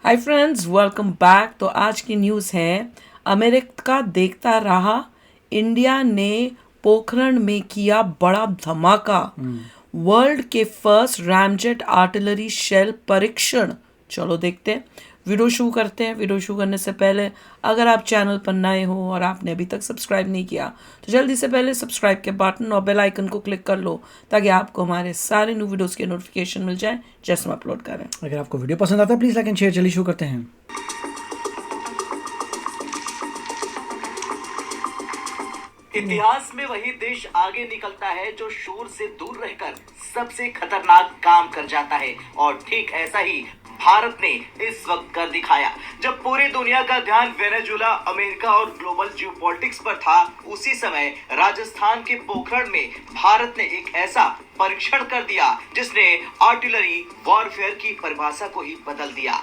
Hi friends, welcome back. तो आज की न्यूज़ है, अमेरिका देखता रहा, इंडिया ने पोखरण में किया बड़ा धमाका। वर्ल्ड के फर्स्ट रैमजेट आर्टिलरी शेल परीक्षण। चलो देखते हैं, वीडियो शुरू करते हैं। वीडियो शुरू करने से पहले अगर आप चैनल पर नए हो और आपने अभी तक सब्सक्राइब नहीं किया तो जल्दी से पहले सब्सक्राइब के बटन और बेल आइकन को क्लिक कर लो ताकि आपको हमारे सारे न्यू वीडियोस के नोटिफिकेशन मिल जाए जैसे हम अपलोड करें। अगर आपको वीडियो पसंद आता है प्लीज़ लाइक एंड शेयर। चलिए शुरू करते हैं। इतिहास में वही देश आगे निकलता है जो शोर से दूर रहकर सबसे खतरनाक काम कर जाता है, और ठीक ऐसा ही भारत ने इस वक्त कर दिखाया। जब पूरी दुनिया का ध्यान वेनेजुला, अमेरिका और ग्लोबल जियोपॉलिटिक्स पर था, उसी समय राजस्थान के पोखरण में भारत ने एक ऐसा परीक्षण कर दिया जिसने आर्टिलरी वॉरफेयर की परिभाषा को ही बदल दिया।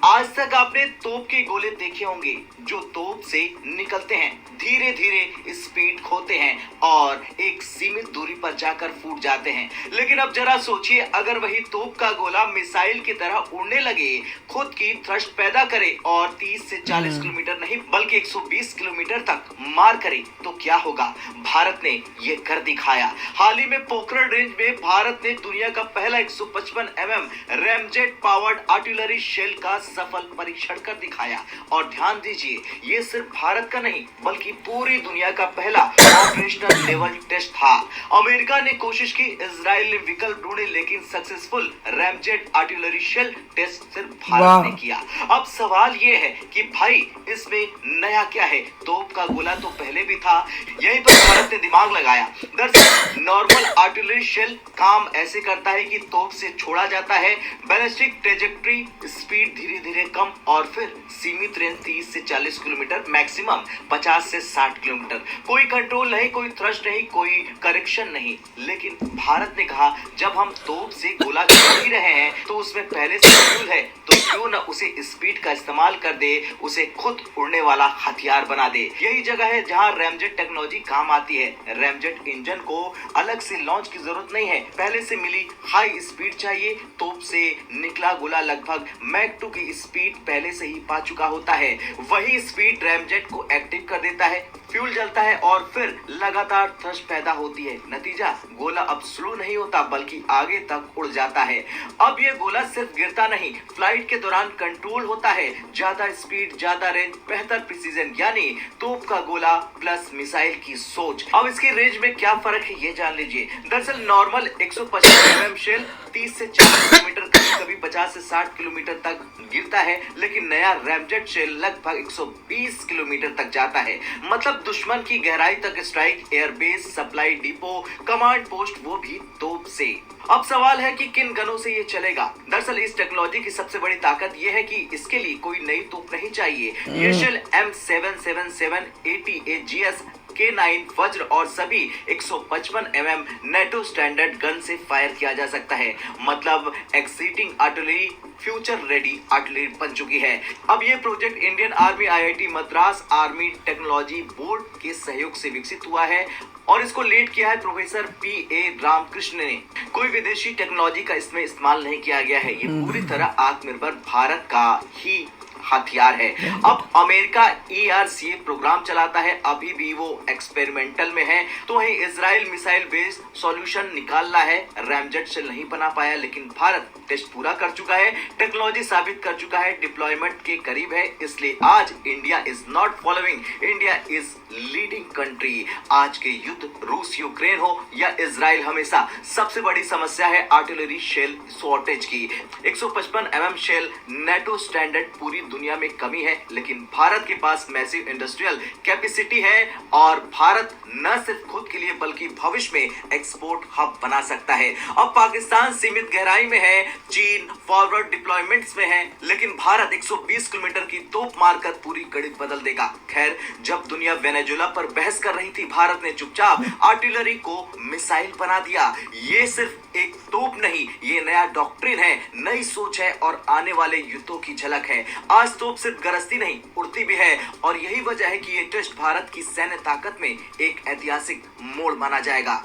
आज तक आपने तोप के गोले देखे होंगे जो तोप से निकलते हैं, धीरे धीरे स्पीड खोते हैं और एक सीमित दूरी पर जाकर फूट जाते हैं। लेकिन अब जरा सोचिए, अगर वही तोप का गोला मिसाइल की तरह उड़ने लगे, खुद की थ्रस्ट पैदा करे और 30 से 40 किलोमीटर नहीं बल्कि 120 किलोमीटर तक मार करे, तो क्या होगा? भारत ने ये कर दिखाया। हाल ही में पोखरण रेंज में भारत ने दुनिया का पहला 155 रैमजेट पावर्ड आर्टिलरी शेल का सफल परीक्षण कर दिखाया। और ध्यान दीजिए, ये सिर्फ भारत का नहीं बल्कि पूरी दुनिया का पहला ऑपरेशनल लेवल टेस्ट था। अमेरिका ने कोशिश की, इजराइल ने विकल्प ढूंढे, लेकिन successful ramjet artillery shell test सिर्फ भारत ने किया। अब सवाल ये है कि भाई इसमें नया क्या है? तोप का गोला तो पहले भी था, यहीं पर भारत ने दिमाग लगाया। दरअसल नॉर्मल आर्टिलरी शेल काम ऐसे करता है कि तोप से छोड़ा जाता है, बैलिस्टिक ट्रेजेक्ट्री, स्पीड धीरे धीरे कम और फिर सीमित रेंज 30 से 40 किलोमीटर, मैक्सिमम 50 से 60 किलोमीटर। कोई कंट्रोल नहीं, कोई थ्रस्ट नहीं, कोई करेक्शन नहीं। लेकिन भारत ने कहा, जब हम तोप से गोला छोड़ ही रहे हैं तो उसमें पहले से फ्यूल है, तो क्यों न उसे स्पीड का इस्तेमाल कर दे, उसे खुद उड़ने वाला हथियार बना दे। यही जगह है जहां रैमजेट टेक्नोलॉजी काम आती है। रैमजेट इंजन को अलग से लॉन्च की जरूरत नहीं है, पहले से मिली हाई स्पीड चाहिए। तोप से निकला गोला लगभग मैक 2 की स्पीड पहले से ही पा चुका होता है। वही स्पीड रैमजेट को एक्टिव कर देता है, फ्यूल जलता है और फिर लगातार थ्रस्ट पैदा होती है। नतीजा, गोला अब स्लो नहीं होता बल्कि आगे तक उड़ जाता है। अब ये गोला सिर्फ गिरता नहीं, फ्लाइट के दौरान कंट्रोल होता है। ज्यादा स्पीड, ज्यादा रेंज, बेहतर प्रिसीजन, यानी तोप का गोला प्लस मिसाइल की सोच। अब इसकी रेंज में क्या फर्क है ये जान लीजिए। दरअसल नॉर्मल 155 शेल 30 से 40 किलोमीटर, कभी 50 से 60 किलोमीटर तक गिरता है, लेकिन नया रैमजेट शेल लगभग 120 किलोमीटर तक जाता है। मतलब दुश्मन की गहराई तक strike, airbase, supply depot, command post, वो भी तोप से। अब सवाल है कि किन गनों से ये चलेगा। दरअसल इस टेक्नोलॉजी की सबसे बड़ी ताकत ये है कि इसके लिए कोई नई तोप नहीं चाहिए। ये शेल M777 ATAGS K9 वज्र और सभी 155 नेटो स्टैंडर्ड गन से फायर किया जा सकता है। मतलब existing artillery, future ready artillery बन चुकी है। अब ये project Indian army, IIT Madras, army technology board के सहयोग से विकसित हुआ है और इसको लीड किया है प्रोफेसर PA रामकृष्ण ने। कोई विदेशी टेक्नोलॉजी का इसमें इस्तेमाल नहीं किया गया है। ये पूरी तरह आत्मनिर्भर भारत का ही हथियार है। अब अमेरिका ERCA प्रोग्राम चलाता है, अभी भी वो एक्सपेरिमेंटल में है। तो वहीं इजराइल मिसाइल बेस्ड सॉल्यूशन निकाल रहा है, रैमजेट शेल नहीं बना पाया, लेकिन भारत टेस्ट पूरा कर चुका है, टेक्नोलॉजी साबित कर चुका है, डिप्लॉयमेंट के करीब है। इसलिए आज India is not following, India is leading country. आज के युद्ध, रूस यूक्रेन हो या इजराइल, हमेशा सबसे बड़ी समस्या है आर्टिलरी शेल शॉर्टेज की। 155 शेल नेटो स्टैंडर्ड पूरी दुनिया में कमी है, लेकिन भारत के पास मैसिव इंडस्ट्रियल कैपेसिटी है और भारत न सिर्फ खुद के लिए बल्कि भविष्य में एक्सपोर्ट हब बना सकता है। अब पाकिस्तान सीमित गहराई में है, चीन फॉरवर्ड डिप्लॉयमेंट्स में है, लेकिन भारत 120 किलोमीटर की तोप मारकर पूरी गणित बदल देगा। खैर, जब दुनिया वेनेजुला पर बहस कर रही थी, भारत ने चुपचाप आर्टिलरी को मिसाइल बना दिया। ये सिर्फ एक तोप नहीं, ये नया डॉक्ट्रिन है, नई सोच है और आने वाले युद्धों की झलक है। आज तोप सिर्फ गरजती नहीं, उड़ती भी है, और यही वजह है कि ये टेस्ट भारत की सैन्य ताकत में एक ऐतिहासिक मोड़ माना जाएगा।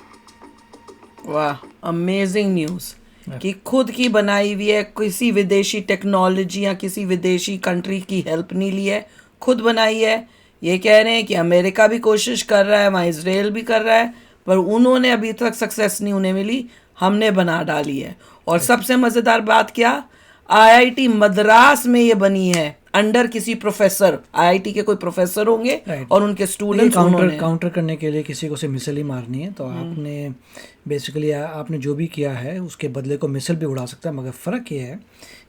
वाह, अमेजिंग न्यूज़। कि खुद की बनाई हुई है, किसी विदेशी टेक्नोलॉजी या किसी विदेशी कंट्री की हेल्प नहीं ली है, खुद बनाई है। ये कह रहे हैं कि अमेरिका भी कोशिश कर रहा है, वहाँ इसराइल भी कर रहा है, पर उन्होंने अभी तक सक्सेस नहीं उन्हें मिली, हमने बना डाली है। और सबसे मज़ेदार बात क्या, आईआईटी मद्रास में ये बनी है, अंडर किसी प्रोफेसर, आईआईटी के कोई प्रोफेसर होंगे और उनके स्टूडेंट्स। काउंटर करने के लिए किसी को से मिसाइल ही मारनी है तो आपने बेसिकली आपने जो भी किया है उसके बदले को मिसाइल भी उड़ा सकता है, मगर फ़र्क ये है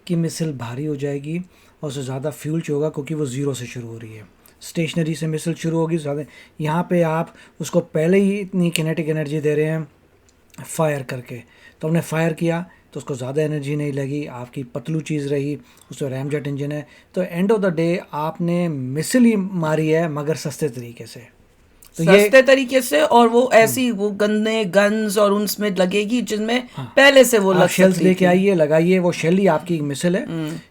कि मिसाइल भारी हो जाएगी और उससे ज़्यादा फ्यूल चाहिए क्योंकि वो ज़ीरो से शुरू हो रही है। स्टेशनरी से मिसाइल शुरू होगी ज़्यादा, यहाँ पे आप उसको पहले ही इतनी किनेटिक एनर्जी दे रहे हैं फायर करके, तो हमने फायर किया तो उसको ज़्यादा एनर्जी नहीं लगी, आपकी पतलू चीज़ रही, उसमें रैमजेट इंजन है। तो एंड ऑफ द डे आपने मिसाइल ही मारी है मगर सस्ते तरीके से, तो सस्ते तरीके से, और वो ऐसी वो गन्ने गन्स और उनमें लगेगी जिनमें पहले से वो लग शेल्स लेके आइए, लगाइए, वो शेल ही आपकी मिसाइल है।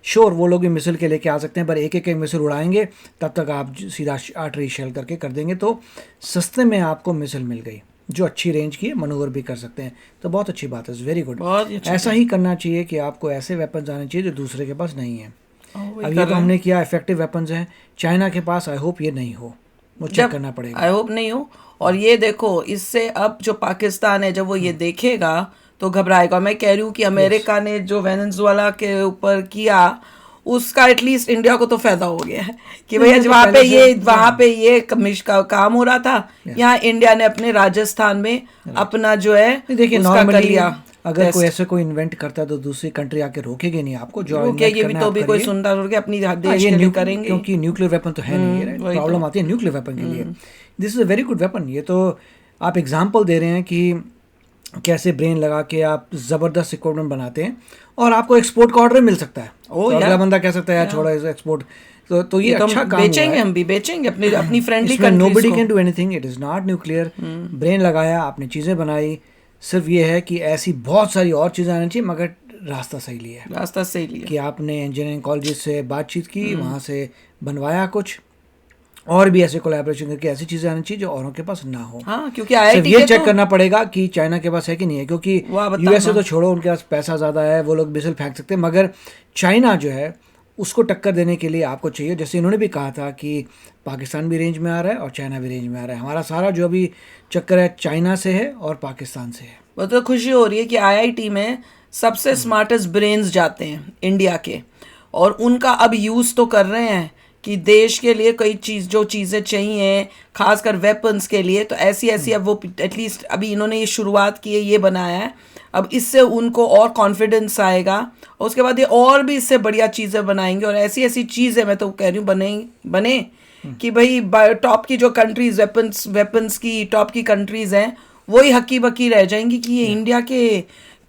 श्योर वो लोग भी मिसाइल के लेके आ सकते हैं, पर एक एक मिसाइल उड़ाएंगे तब तक आप सीधा आर्टरी शेल करके कर देंगे। तो सस्ते में आपको मिसाइल मिल गई जो अच्छी रेंज की है, मनोवर भी कर सकते हैं, तो बहुत अच्छी बात है, वेरी गुड। ऐसा ही करना चाहिए कि आपको ऐसे वेपन्स आने चाहिए जो दूसरे के पास नहीं है। अब ये तो हमने किया, इफेक्टिव वेपन्स हैं चाइना के पास, आई होप ये नहीं हो, वो चेक करना पड़ेगा, आई होप नहीं हो। और ये देखो, इससे अब जो पाकिस्तान है जब वो ये देखेगा तो घबराएगा। मैं कह रही हूँ कि अमेरिका ने जो वेनेजुएला के ऊपर किया उसका एटलीस्ट इंडिया को तो फायदा हो गया है कि भैया वहाँ पे ये कमिश का काम हो रहा था, यहाँ इंडिया ने अपने राजस्थान में अपना जो है देखिए नॉर्मली अगर कोई ऐसे कोई इन्वेंट करता है तो दूसरी कंट्री आके रोकेगी नहीं आपको, जो रोकेगी भी तो भी कोई सुनता रोके अपनी देश के लिए करेंगे, क्योंकि न्यूक्लियर वेपन तो है नहीं, प्रॉब्लम आती है न्यूक्लियर वेपन के लिए। This is a very good weapon. ये तो आप एग्जाम्पल दे रहे हैं कि कैसे ब्रेन लगा के आप ज़बरदस्त इक्विपमेंट बनाते हैं और आपको एक्सपोर्ट का ऑर्डर मिल सकता है। तो अगला बंदा कह सकता है यार छोड़ो एक्सपोर्ट, तो ये अच्छा काम बेचेंगे, हम भी बेचेंगे अपनी फ्रेंडली कंट्रीज को। Nobody can do anything, it is not nuclear. Brain लगाया, आपने चीज़ें बनाई, सिर्फ ये है कि ऐसी बहुत सारी और चीज़ें आनी चाहिए मगर रास्ता सही लिया कि आपने इंजीनियरिंग कॉलेज से बातचीत की, वहाँ से बनवाया कुछ, और भी ऐसे कोलैबोरेशन करके ऐसी चीजें आनी चाहिए जो औरों के पास ना हो। हाँ, क्योंकि आईआईटी ये चेक करना पड़ेगा कि चाइना के पास है कि नहीं है, क्योंकि यूएसए तो छोड़ो, उनके पास पैसा ज़्यादा है, वो लोग मिसाइल फेंक सकते हैं, मगर चाइना जो है उसको टक्कर देने के लिए आपको चाहिए, जैसे इन्होंने भी कहा था कि पाकिस्तान भी रेंज में आ रहा है और चाइना भी रेंज में आ रहा है। हमारा सारा जो अभी चक्कर है चाइना से है और पाकिस्तान से है। बहुत तो खुशी हो रही है कि आईआईटी में सबसे स्मार्टेस्ट ब्रेन्स जाते हैं इंडिया के, और उनका अब यूज़ तो कर रहे हैं कि देश के लिए कई चीज़ें चाहिए, खासकर वेपन्स के लिए, तो ऐसी अब वो एटलीस्ट अभी इन्होंने ये शुरुआत की है, ये बनाया है, अब इससे उनको और कॉन्फिडेंस आएगा और उसके बाद ये और भी इससे बढ़िया चीज़ें बनाएंगे। और ऐसी चीज़ें मैं तो कह रही हूँ बने कि भाई टॉप की जो कंट्रीज वेपन्स की टॉप की कंट्रीज हैं वही हक्की बक्की रह जाएंगी कि ये इंडिया के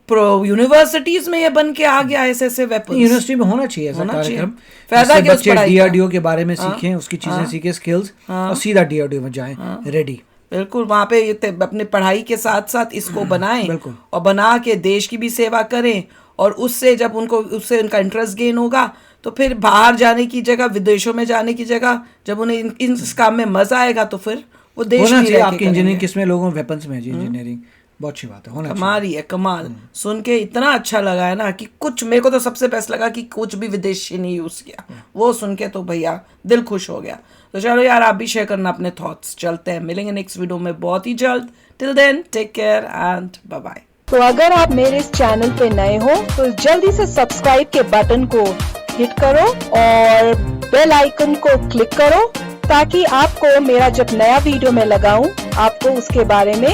यूनिवर्सिटीज में ये बन के आ गया ऐसे वेपन। यूनिवर्सिटी में होना चाहिए ऐसा कार्यक्रम, फायदा क्या बच्चे डीआरडीओ के बारे में सीखें, उसकी चीजें सीखें, स्किल्स, और सीधा डीआरडीओ में जाएं रेडी। बिल्कुल, वहाँ पे अपने पढ़ाई के साथ साथ इसको बनाएं और बना के देश की भी सेवा करें, और उससे जब उससे उनका इंटरेस्ट गेन होगा तो फिर बाहर जाने की जगह, विदेशों में जाने की जगह, जब उन्हें इस काम में मजा आएगा तो फिर वो देश में आपकी इंजीनियरिंग किसमें, लोगों वेपन्स में जी इंजीनियरिंग, बहुत अच्छी बात है, होना कमाल है, कमाल। सुन के इतना अच्छा लगा है ना कि कुछ, मेरे को तो सबसे बेस्ट लगा कि कुछ भी विदेशी नहीं यूज किया, वो सुन के तो भैया दिल खुश हो गया। तो चलो यार, आप भी शेयर करना अपने थॉट्स। चलते हैं, मिलेंगे नेक्स्ट वीडियो में बहुत ही जल्द। Till then take care and bye bye. तो अगर आप मेरे इस चैनल पे नए हो तो जल्दी से सब्सक्राइब के बटन को हिट करो और बेल आइकन को क्लिक करो, ताकि आपको मेरा जब नया वीडियो मैं लगाऊं आपको उसके बारे में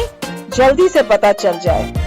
जल्दी से पता चल जाए।